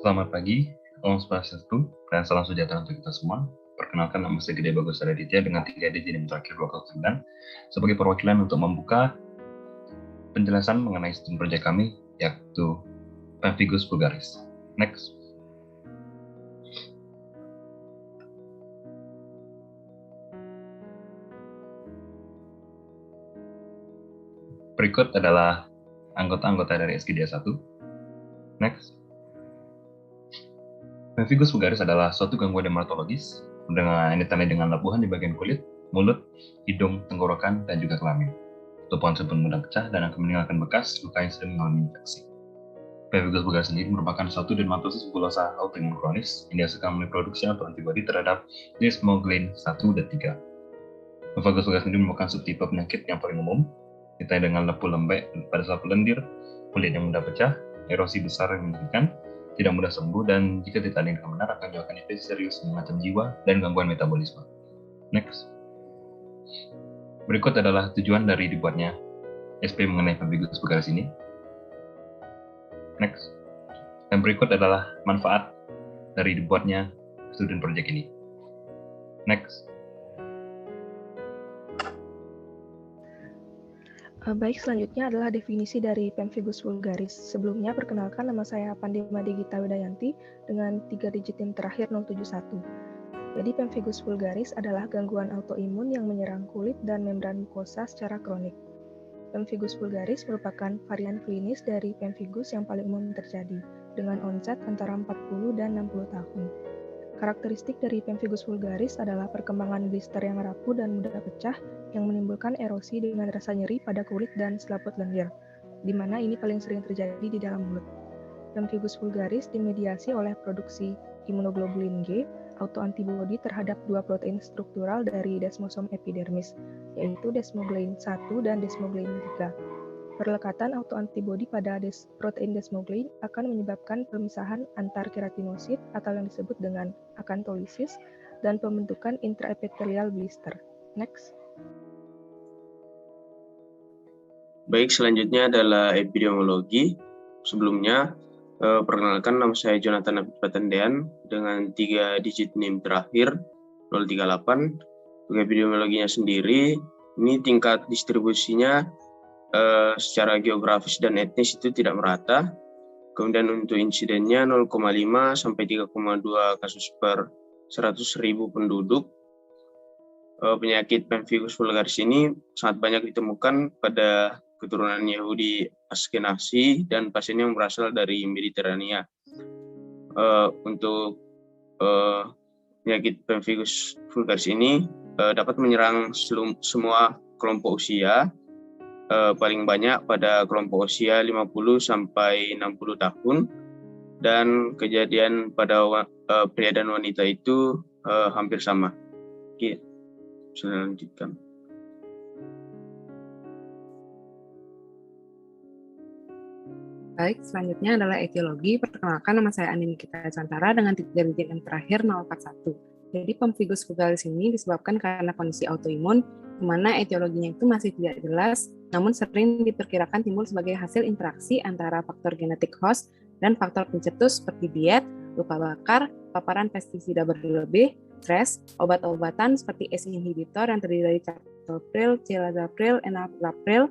Selamat pagi, Om Swastiastu, dan salam sejahtera untuk kita semua. Perkenalkan, nama saya Gede Bagus Aditya dengan 3 digit NIM terakhir 29 sebagai perwakilan untuk membuka penjelasan mengenai studi proyek kami, yaitu Pemphigus vulgaris. Next. Berikut adalah anggota-anggota dari SGDA 1. Next. Pemphigus vulgaris adalah suatu gangguan dermatologis yang ditandai dengan labuhan di bagian kulit, mulut, hidung, tenggorokan, dan juga kelamin. Tumpuan sebut mudah pecah dan akan meninggalkan bekas luka yang sering mengalami infeksi. Pemphigus vulgaris sendiri merupakan suatu dermatosis bulosa autoimun kronis yang dihasilkan melalui produksi autoantibodi terhadap desmoglein 1 dan 3. Pemphigus vulgaris sendiri merupakan subtipe penyakit yang paling umum, ditandai dengan lepuh lembek pada saat lendir, kulit yang mudah pecah, erosi besar yang menyakitkan, tidak mudah sembuh, dan jika ditandai dengan benar akan menyebabkan infeksi serius mengancam jiwa dan gangguan metabolisme. Next. Berikut adalah tujuan dari dibuatnya SP mengenai Pemphigus vulgaris ini. Next. Dan berikut adalah manfaat dari dibuatnya studi project ini. Next. Baik, selanjutnya adalah definisi dari Pemphigus vulgaris. Sebelumnya, perkenalkan, nama saya Pandima Digita Widayanti dengan 3 digit NIM terakhir 071. Jadi, Pemphigus vulgaris adalah gangguan autoimun yang menyerang kulit dan membran mukosa secara kronik. Pemphigus vulgaris merupakan varian klinis dari pemphigus yang paling umum terjadi, dengan onset antara 40 dan 60 tahun. Karakteristik dari Pemphigus vulgaris adalah perkembangan blister yang rapuh dan mudah pecah yang menimbulkan erosi dengan rasa nyeri pada kulit dan selaput lendir, di mana ini paling sering terjadi di dalam mulut. Pemphigus vulgaris dimediasi oleh produksi imunoglobulin G, autoantibodi terhadap 2 protein struktural dari desmosom epidermis, yaitu desmoglein 1 dan desmoglein 3. Perlekatan autoantibodi pada protein desmoglein akan menyebabkan pemisahan antar keratinosit atau yang disebut dengan akantolisis dan pembentukan intraepithelial blister. Next. Baik, selanjutnya adalah epidemiologi. Sebelumnya, perkenalkan, nama saya Jonathan Abid Patendean dengan 3 digit NIM terakhir 038. Untuk epidemiologinya sendiri, ini tingkat distribusinya secara geografis dan etnis itu tidak merata. Kemudian untuk insidennya 0,5 sampai 3,2 kasus per 100.000 penduduk. Penyakit Pemphigus vulgaris ini sangat banyak ditemukan pada keturunan Yahudi Askenazi dan pasien yang berasal dari Mediterania. Untuk penyakit Pemphigus vulgaris ini dapat menyerang semua kelompok usia, paling banyak pada kelompok usia 50 sampai 60 tahun, dan kejadian pada pria dan wanita itu hampir sama. Oke, bisa lanjutkan. Baik, selanjutnya adalah etiologi. Perkenalkan, nama saya Andi Nikita Cantara dengan 3 digit yang terakhir 041. Jadi Pemphigus vulgaris ini disebabkan karena kondisi autoimun, di mana etiologinya itu masih tidak jelas, namun sering diperkirakan timbul sebagai hasil interaksi antara faktor genetik host dan faktor pencetus seperti diet, luka bakar, paparan pestisida berlebih, stres, obat-obatan seperti ACE inhibitor yang terdiri dari captopril, cilazapril, enalapril,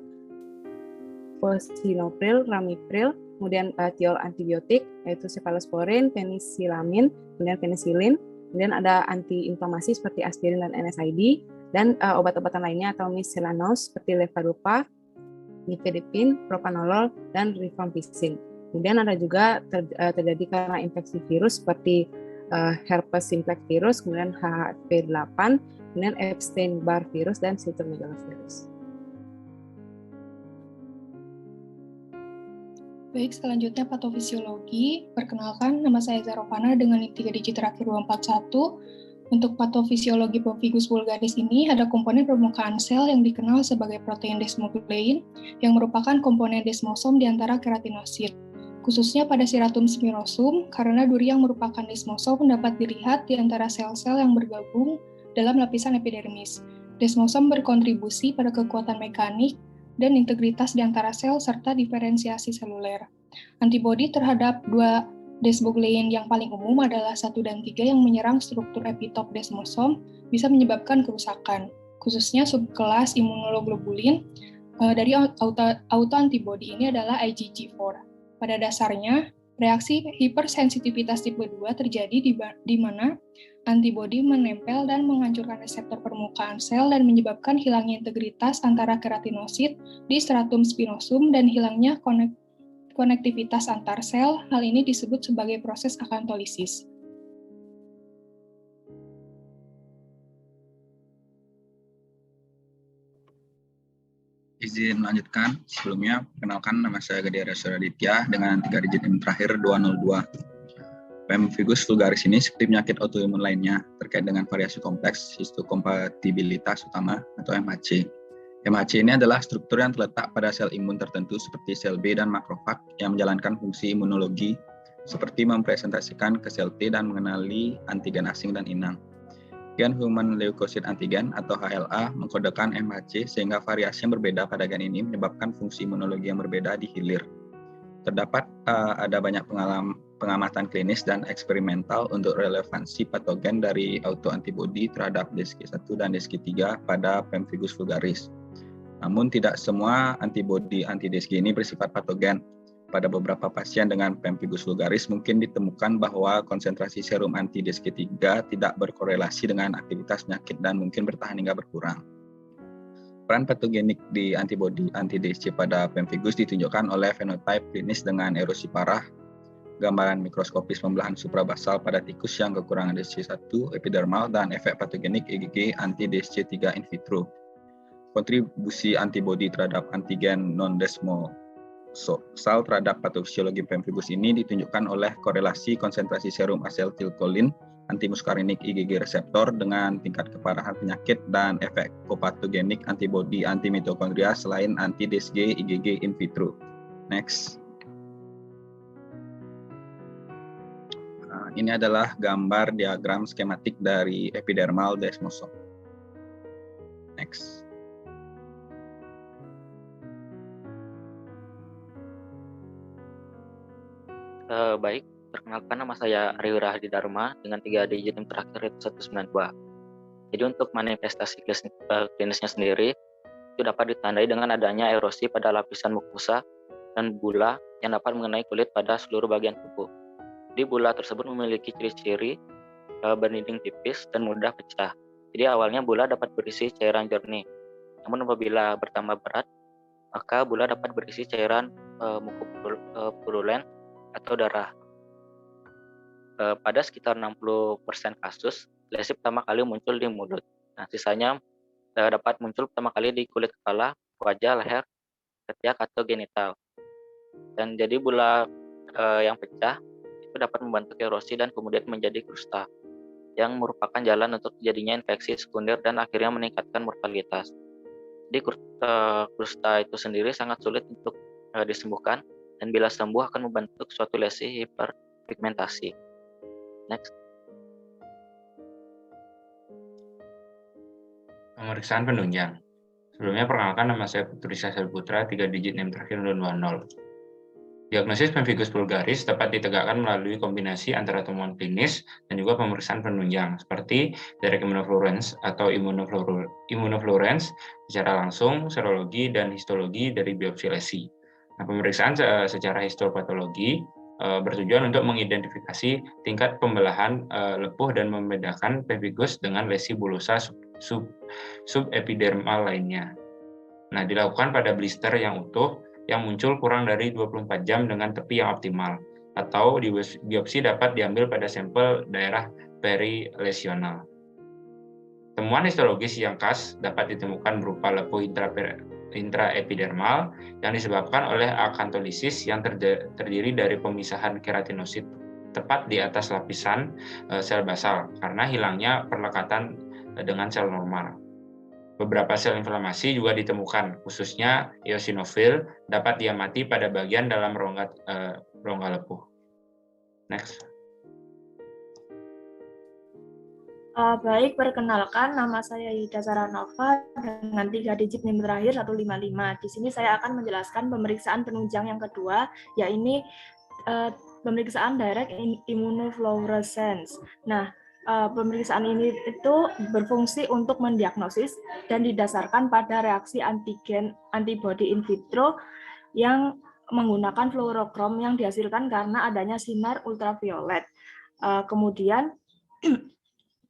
fosinopril, ramipril, kemudian thiol antibiotik yaitu cephalosporin, penisilamin, kemudian penisilin, kemudian ada antiinflamasi seperti aspirin dan NSAID, dan obat-obatan lainnya atau miscellaneous seperti levodopa, nifedipin, propanolol, dan rifampicin. Kemudian ada juga terjadi karena infeksi virus seperti herpes simplex virus, kemudian HHV8, kemudian Epstein-Barr virus, dan cytomegalovirus. Baik, selanjutnya patofisiologi. Perkenalkan, nama saya Zarovana dengan 3 digit terakhir 241. Untuk patofisiologi Pemphigus vulgaris ini ada komponen permukaan sel yang dikenal sebagai protein desmoglein yang merupakan komponen desmosom di antara keratinosit. Khususnya pada siratum spirosum, karena duri yang merupakan desmosom dapat dilihat di antara sel-sel yang bergabung dalam lapisan epidermis. Desmosom berkontribusi pada kekuatan mekanik dan integritas di antara sel serta diferensiasi seluler. Antibodi terhadap 2 Desmoglein yang paling umum adalah 1 dan 3 yang menyerang struktur epitop desmosom bisa menyebabkan kerusakan, khususnya subkelas imunoglobulin dari autoantibody ini adalah IgG4. Pada dasarnya, reaksi hipersensitivitas tipe 2 terjadi di mana antibodi menempel dan menghancurkan reseptor permukaan sel dan menyebabkan hilangnya integritas antara keratinosit di stratum spinosum dan hilangnya konektivitas antar sel. Hal ini disebut sebagai proses akantolisis. Izin melanjutkan. Sebelumnya, perkenalkan nama saya Gede Rasura Aditya dengan 3 digit NIM terakhir 202. Pemphigus vulgaris ini seperti penyakit autoimun lainnya terkait dengan variasi kompleks histokompatibilitas utama atau MHC. MHC ini adalah struktur yang terletak pada sel imun tertentu seperti sel B dan makrofag yang menjalankan fungsi imunologi seperti mempresentasikan ke sel T dan mengenali antigen asing dan inang. Gen Human Leukocyte Antigen atau HLA mengkodekan MHC sehingga variasi yang berbeda pada gen ini menyebabkan fungsi imunologi yang berbeda di hilir. Terdapat ada banyak pengamatan klinis dan eksperimental untuk relevansi patogen dari autoantibody terhadap DSG1 dan DSG3 pada Pemphigus vulgaris. Namun tidak semua antibodi anti-DSG ini bersifat patogen. Pada beberapa pasien dengan Pemphigus vulgaris mungkin ditemukan bahwa konsentrasi serum anti-DSG3 tidak berkorelasi dengan aktivitas penyakit dan mungkin bertahan hingga berkurang. Peran patogenik di antibodi anti-DSG pada Pemphigus ditunjukkan oleh fenotipe klinis dengan erosi parah, gambaran mikroskopis pembelahan suprabasal pada tikus yang kekurangan DSG1 epidermal, dan efek patogenik IgG anti-DSG3 in vitro. Kontribusi antibodi terhadap antigen non-desmosal terhadap patofisiologi Pemphigus ini ditunjukkan oleh korelasi konsentrasi serum asetilkolin antimuskarinik IgG reseptor dengan tingkat keparahan penyakit dan efek kopatogenik antibodi antimitokondria selain anti-DSG IgG in vitro. Next. Ini adalah gambar diagram skematik dari epidermal desmosom. Next. Baik, perkenalkan nama saya Aryo Rahadi Dharma dengan 3 digit NIM terakhir yaitu 192. Jadi untuk manifestasi klinisnya sendiri itu dapat ditandai dengan adanya erosi pada lapisan mukosa dan bula yang dapat mengenai kulit pada seluruh bagian tubuh. Di bula tersebut memiliki ciri-ciri berdinding tipis dan mudah pecah. Jadi awalnya bula dapat berisi cairan jernih. Namun apabila bertambah berat, maka bula dapat berisi cairan mukopurulen atau darah. Pada sekitar 60% kasus, lesi pertama kali muncul di mulut. Nah, sisanya dapat muncul pertama kali di kulit kepala, wajah, leher, ketiak, atau genital. Dan jadi bula yang pecah itu dapat membentuk erosi dan kemudian menjadi krusta, yang merupakan jalan untuk terjadinya infeksi sekunder dan akhirnya meningkatkan mortalitas. Jadi krusta itu sendiri sangat sulit untuk disembuhkan, dan bila sembuh akan membentuk suatu lesi hiperpigmentasi. Next. Pemeriksaan penunjang. Sebelumnya perkenalkan nama saya Putrisa Putra, 3 digit NIM terakhir 220. Diagnosis Pemphigus vulgaris dapat ditegakkan melalui kombinasi antara temuan klinis dan juga pemeriksaan penunjang seperti direct immunofluorescence atau immunofluorescence secara langsung, serologi, dan histologi dari biopsi lesi. Nah, pemeriksaan secara histopatologi bertujuan untuk mengidentifikasi tingkat pembelahan lepuh dan membedakan Pemphigus dengan lesi bulosa subepidermal lainnya. Nah, dilakukan pada blister yang utuh yang muncul kurang dari 24 jam dengan tepi yang optimal, atau biopsi dapat diambil pada sampel daerah perilesional. Temuan histologis yang khas dapat ditemukan berupa lepuh intraepidermal yang disebabkan oleh akantolisis yang terdiri dari pemisahan keratinosit tepat di atas lapisan sel basal karena hilangnya perlekatan dengan sel normal. Beberapa sel inflamasi juga ditemukan, khususnya eosinofil dapat diamati pada bagian dalam rongga lepuh. Next. Baik, perkenalkan nama saya Yida Saranova dengan 3 digit NIM terakhir 155. Di sini saya akan menjelaskan pemeriksaan penunjang yang kedua, yaitu pemeriksaan direct immunofluorescence. Nah, pemeriksaan ini itu berfungsi untuk mendiagnosis dan didasarkan pada reaksi antigen antibody in vitro yang menggunakan fluorokrom yang dihasilkan karena adanya sinar ultraviolet. Kemudian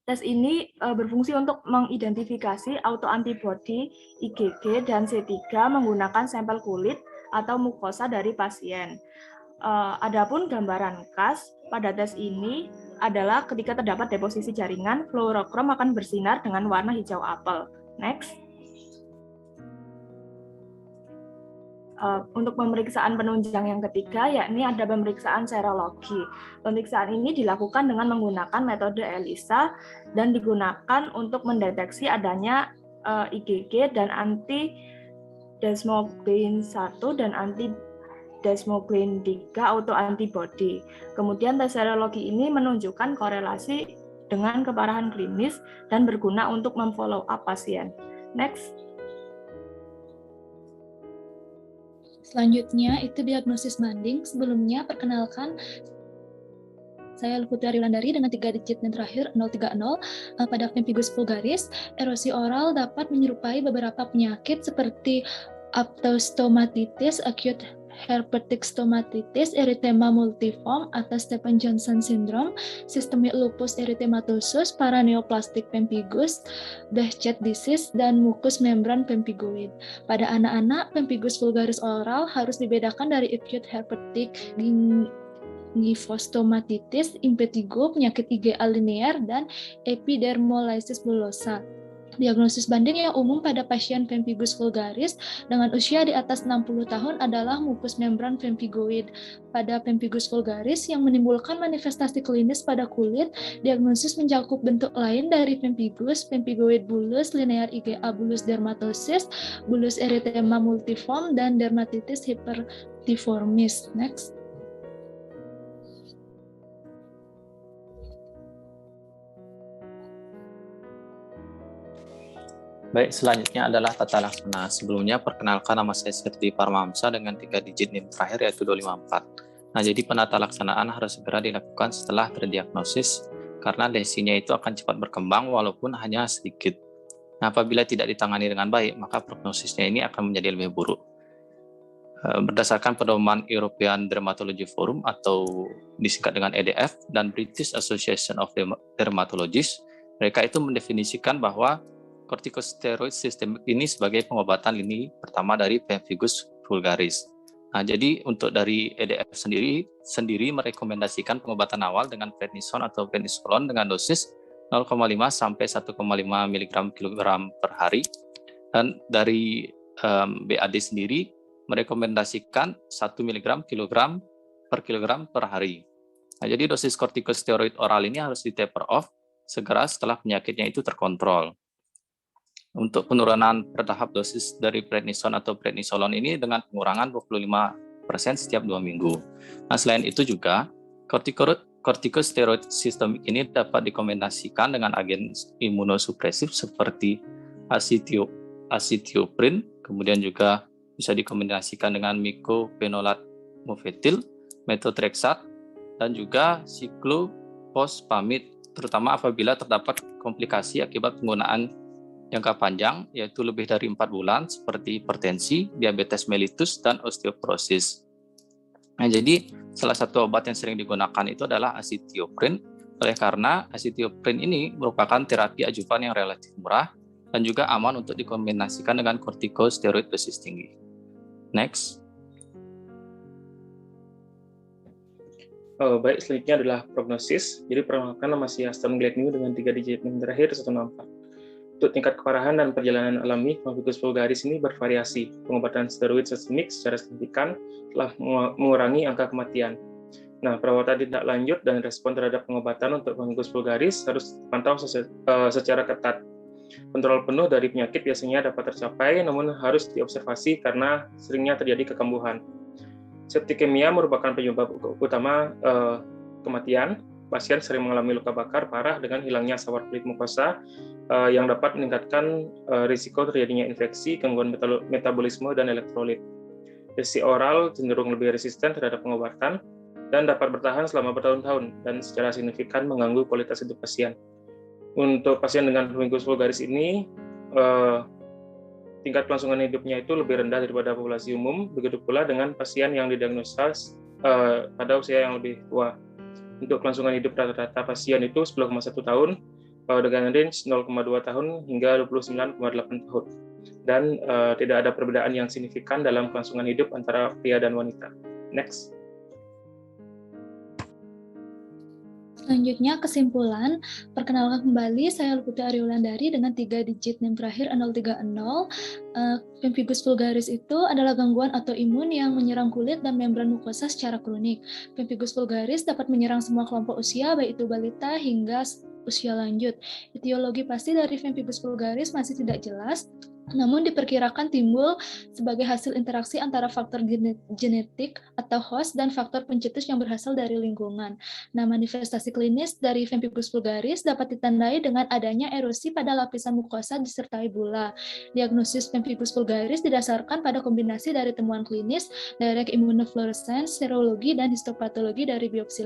tes ini berfungsi untuk mengidentifikasi autoantibody IgG dan C3 menggunakan sampel kulit atau mukosa dari pasien. Adapun gambaran khas pada tes ini adalah ketika terdapat deposisi jaringan, fluorokrom akan bersinar dengan warna hijau apel. Next. Untuk pemeriksaan penunjang yang ketiga, yakni ada pemeriksaan serologi. Pemeriksaan ini dilakukan dengan menggunakan metode ELISA dan digunakan untuk mendeteksi adanya IgG dan anti-desmoglein 1 dan anti-desmoglein 3 autoantibody. Kemudian tes serologi ini menunjukkan korelasi dengan keparahan klinis dan berguna untuk memfollow up pasien. Next. Selanjutnya itu diagnosis banding. Sebelumnya perkenalkan, saya Luputri Ariulandari dengan 3 digit yang terakhir 030. Pada pemphigus vulgaris, erosi oral dapat menyerupai beberapa penyakit seperti aphthostomatitis, acute herpetic stomatitis, erythema multiforme atau Stevens-Johnson syndrome, systemic lupus erythematosus, paraneoplastic pemphigus, Behcet disease, dan mucous membran pemphigoid. Pada anak-anak, pemphigus vulgaris oral harus dibedakan dari acute herpetic gingivitis, impetigo, penyakit IgA linear, dan epidermolysis bullosa. Diagnosis banding yang umum pada pasien pemphigus vulgaris dengan usia di atas 60 tahun adalah mucous membran pemphigoid. Pada pemphigus vulgaris yang menimbulkan manifestasi klinis pada kulit, diagnosis mencakup bentuk lain dari pemphigus, pemphigoid bullous, linear IgA bullous dermatosis, bullous erythema multiforme, dan dermatitis hypertiformis. Next. Baik, selanjutnya adalah tata laksana. Sebelumnya, perkenalkan nama saya Sirti Parmamsa dengan 3 digit NIM terakhir yaitu 254. Nah, jadi penata laksanaan harus segera dilakukan setelah terdiagnosis karena lesinya itu akan cepat berkembang walaupun hanya sedikit. Nah, apabila tidak ditangani dengan baik, maka prognosisnya ini akan menjadi lebih buruk. Berdasarkan pedoman European Dermatology Forum atau disingkat dengan EDF dan British Association of Dermatologists, mereka itu mendefinisikan bahwa corticosteroid sistemik ini sebagai pengobatan lini pertama dari pemphigus vulgaris. Nah, jadi untuk dari EDF sendiri merekomendasikan pengobatan awal dengan prednison atau prednisolon dengan dosis 0,5 sampai 1,5 mg kilogram per hari. Dan dari BAD sendiri merekomendasikan 1 mg kilogram per hari. Nah, jadi dosis corticosteroid oral ini harus di-taper off segera setelah penyakitnya itu terkontrol. Untuk penurunan bertahap dosis dari prednison atau prednisolon ini dengan pengurangan 25% setiap 2 minggu. Nah, selain itu juga, corticosteroid sistemik ini dapat dikombinasikan dengan agen imunosupresif seperti acetioprin, kemudian juga bisa dikombinasikan dengan mycophenolate mofetil, methotrexate, dan juga cyclophosphamide, terutama apabila terdapat komplikasi akibat penggunaan jangka panjang, yaitu lebih dari 4 bulan, seperti hipertensi, diabetes mellitus, dan osteoporosis. Nah, jadi salah satu obat yang sering digunakan itu adalah acetioprin, oleh karena acetioprin ini merupakan terapi adjuvan yang relatif murah dan juga aman untuk dikombinasikan dengan corticosteroid dosis tinggi. Next. Baik, selanjutnya adalah prognosis. Jadi perkenalkan nama saya Astam Glednew dengan 3 digit NIM terakhir 164. Untuk tingkat keparahan dan perjalanan alami, pemphigus vulgaris ini bervariasi. Pengobatan steroid sistemik secara signifikan telah mengurangi angka kematian. Nah, perawatan tindak lanjut dan respon terhadap pengobatan untuk pemphigus vulgaris harus dipantau secara ketat. Kontrol penuh dari penyakit biasanya dapat tercapai, namun harus diobservasi karena seringnya terjadi kekambuhan. Septikemia merupakan penyebab utama kematian. Pasien sering mengalami luka bakar parah dengan hilangnya sawar kulit mukosa yang dapat meningkatkan risiko terjadinya infeksi, gangguan metabolisme, dan elektrolit. Lesi oral cenderung lebih resisten terhadap pengobatan. dan dapat bertahan selama bertahun-tahun dan secara signifikan mengganggu kualitas hidup pasien. Untuk pasien dengan pemphigus vulgaris ini, tingkat kelangsungan hidupnya itu lebih rendah daripada populasi umum, begitu pula dengan pasien yang didiagnosa pada usia yang lebih tua. Untuk kelangsungan hidup rata-rata pasien itu 10,1 tahun, dengan range 0,2 tahun hingga 29,8 tahun. Dan tidak ada perbedaan yang signifikan dalam kelangsungan hidup antara pria dan wanita. Next. Selanjutnya, kesimpulan. Perkenalkan kembali, saya Luputi Ariulandari dengan 3 digit NIM terakhir 030. Pemphigus vulgaris itu adalah gangguan autoimun yang menyerang kulit dan membran mukosa secara kronik. Pemphigus vulgaris dapat menyerang semua kelompok usia, baik itu balita hingga usia lanjut. Etiologi pasti dari pemphigus vulgaris masih tidak jelas, namun diperkirakan timbul sebagai hasil interaksi antara faktor genetik atau host dan faktor pencetus yang berasal dari lingkungan. Nah, manifestasi klinis dari pemphigus vulgaris dapat ditandai dengan adanya erosi pada lapisan mukosa disertai bula. Diagnosis pemphigus vulgaris didasarkan pada kombinasi dari temuan klinis, direct immunofluorescence, serologi, dan histopatologi dari biopsi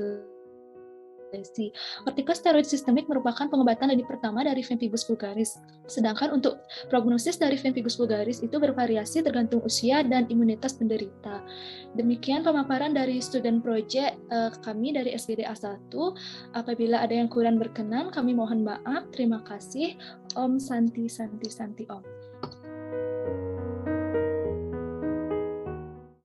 lesi. Kortikosteroid sistemik merupakan pengobatan lini pertama dari pemphigus vulgaris. Sedangkan untuk prognosis dari pemphigus vulgaris itu bervariasi tergantung usia dan imunitas penderita. Demikian pemaparan dari student project kami dari SGD A1. Apabila ada yang kurang berkenan, kami mohon maaf. Terima kasih. Om Santi Santi Santi Om.